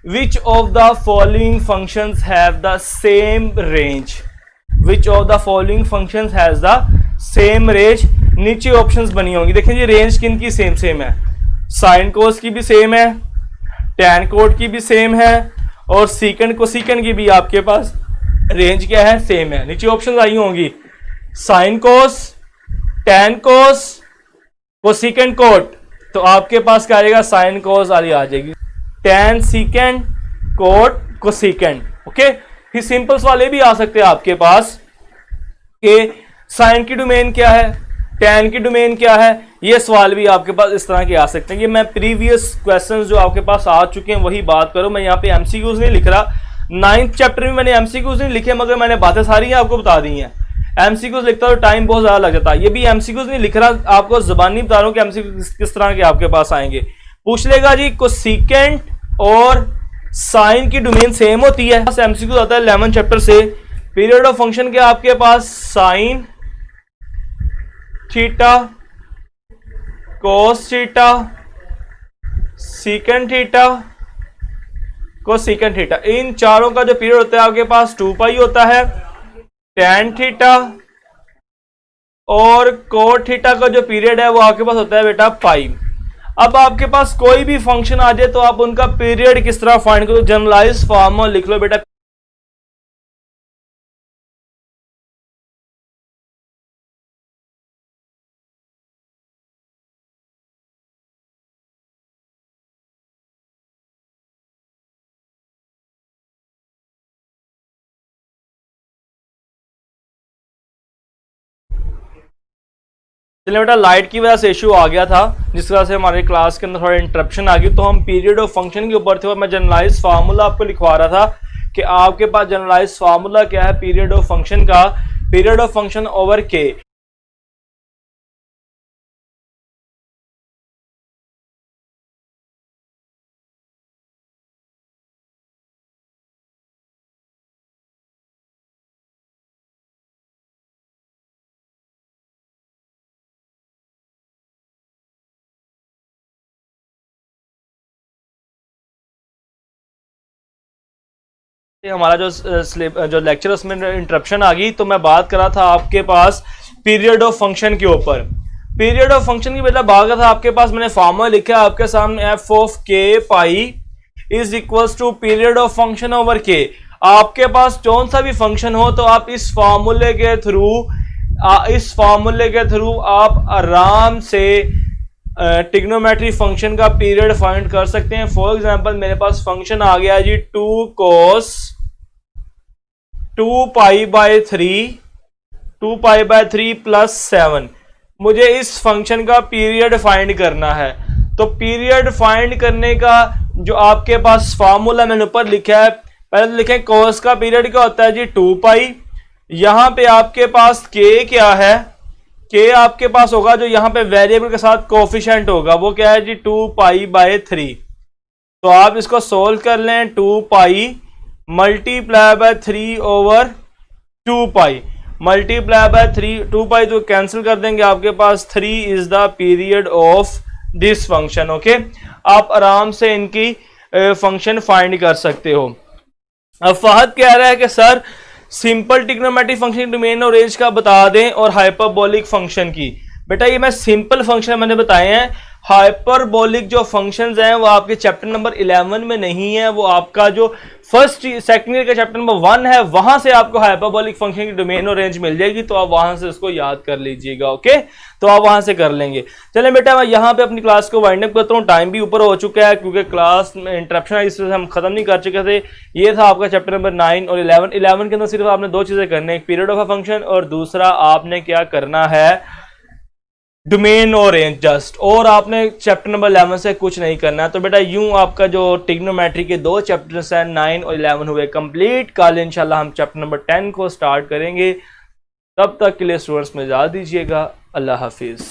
Which of the following functions have the same range? Which of the following functions has the same range? नीचे ऑप्शंस बनी होंगी, देखें जी रेंज किन की सेम है, साइन कोस की भी सेम है, टैन कोट की भी सेम है, और सीकेंड कोसेकेंड की भी आपके पास रेंज क्या है, सेम है। नीचे ऑप्शंस आई होंगी, साइन कोस, टैन कोस, कोसेकेंड कोट, तो आपके पास क्या आएगा, साइन कोस वाली आ जाएगी, tan secant, cot cosecant. Okay, फिर सिंपल्स वाले भी आ सकते हैं आपके पास कि साइन की डोमेन क्या है, टैन की डोमेन क्या है, ये सवाल भी आपके पास इस तरह के आ सकते हैं। ये मैं प्रीवियस क्वेश्चंस जो आपके पास आ चुके हैं वही बात करूं, मैं यहाँ पे MCQs नहीं लिख रहा। 9th चैप्टर में मैंने MCQs नहीं लिखे, मगर मैंने बातें सारी आपको बता दी हैं। MCQs लिखता तो टाइम बहुत ज्यादा लग जाता है, ये भी MCQs नहीं लिख रहा, आपको जुबानी बता रहा हूं कि MCQs किस तरह के आपके पास आएंगे। पूछ लेगा जी कोसेकेंड और साइन की डोमेन सेम होती है, MCQ आता है 11 चैप्टर से। पीरियड ऑफ फंक्शन के आपके पास sine theta, cos theta, secant theta, cosecant theta, इन चारों का जो पीरियड होता है आपके पास 2 पाई होता है। टैन थीटा और कोट थीटा का जो पीरियड है वो आपके पास होता है बेटा पाई। अब आपके पास कोई भी फंक्शन आ जाए तो आप उनका पीरियड किस तरह फाइंड करो, जनरलाइज फॉर्मूला लिख लो बेटा। चलिए बेटा, लाइट की वजह से इशू आ गया था, जिस वजह से हमारे क्लास के अंदर थोड़ा इंटरप्शन आ गई, तो हम पीरियड ऑफ फंक्शन के ऊपर थे और मैं जनरलाइज फार्मूला आपको लिखवा रहा था कि आपके पास जनरलाइज फार्मूला क्या है पीरियड ऑफ फंक्शन का, पीरियड ऑफ फंक्शन ओवर के। हमारा जो लेक्चर उसमें इंटरप्शन आ गई, तो मैं बात कर रहा था आपके पास पीरियड ऑफ फंक्शन के ऊपर। पीरियड ऑफ फंक्शन की बेटा बात था आपके पास, मैंने फॉर्मूला लिखा है आपके सामने, F of K pi is equals to period of function over K. आपके पास कौन सा भी फंक्शन हो तो आप इस फॉर्मूले के थ्रू आप आराम से ट्रिग्नोमेट्री फंक्शन का पीरियड फाइंड कर सकते हैं। फॉर एग्जांपल मेरे पास फंक्शन आ गया जी 2 cos 2 पाई थ्री प्लस 7। मुझे इस फंक्शन का पीरियड फाइंड करना है, तो पीरियड फाइंड करने का जो आपके पास फॉर्मूला मैंने ऊपर लिखा है, पहले तो लिखें cos का पीरियड क्या होता है जी 2 पाई। यहां पे आपके पास k क्या है, k आपके पास होगा जो यहां पे वेरिएबल के साथ कोफिशिएंट होगा, वो क्या है जी 2 पाई/3। तो आप इसको सोल्व कर लें, 2 पाई multiply by 3 over 2 pi multiply by 3, 2 पाई तो कैंसिल कर देंगे, आपके पास 3 is the period of this function. Okay, आप आराम से इनकी फंक्शन फाइंड कर सकते हो। अब फहद कह रहा है कि sir simple trigonometric function domain और रेंज का बता दें और हाइपरबोलिक फंक्शन की। बेटा ये मैं सिंपल फंक्शन मैंने बताए हैं, हाइपरबोलिक जो फंक्शंस हैं वो आपके चैप्टर नंबर 11 में नहीं है, वो आपका जो फर्स्ट सेकंड ईयर का चैप्टर नंबर 1 है, वहां से आपको हाइपरबोलिक फंक्शन की डोमेन और रेंज मिल जाएगी, तो आप वहां से उसको याद कर लीजिएगा। ओके, तो आप वहां से कर लेंगे। चलें बेटा, मैं यहाँ पे अपनी क्लास को वाइंड अप करता हूँ, टाइम भी ऊपर हो चुका है क्योंकि क्लास में इंटरप्शन है, इस वजह से हम खत्म नहीं कर चुके थे। ये था आपका चैप्टर नंबर 9 और 11 के अंदर सिर्फ आपने दो चीजें करनी है, एक पीरियड ऑफ अ फंक्शन और दूसरा आपने क्या करना है, डोमेन और रेंज जस्ट, और आपने चैप्टर नंबर 11 से कुछ नहीं करना है। तो बेटा यूं आपका जो ट्रिग्नोमेट्री के दो चैप्टर्स हैं 9 और 11 हुए कंप्लीट। कल इंशाल्लाह हम चैप्टर नंबर 10 को स्टार्ट करेंगे। तब तक के लिए स्टूडेंट्स में इजाज़त दीजिएगा। अल्लाह हाफिज़।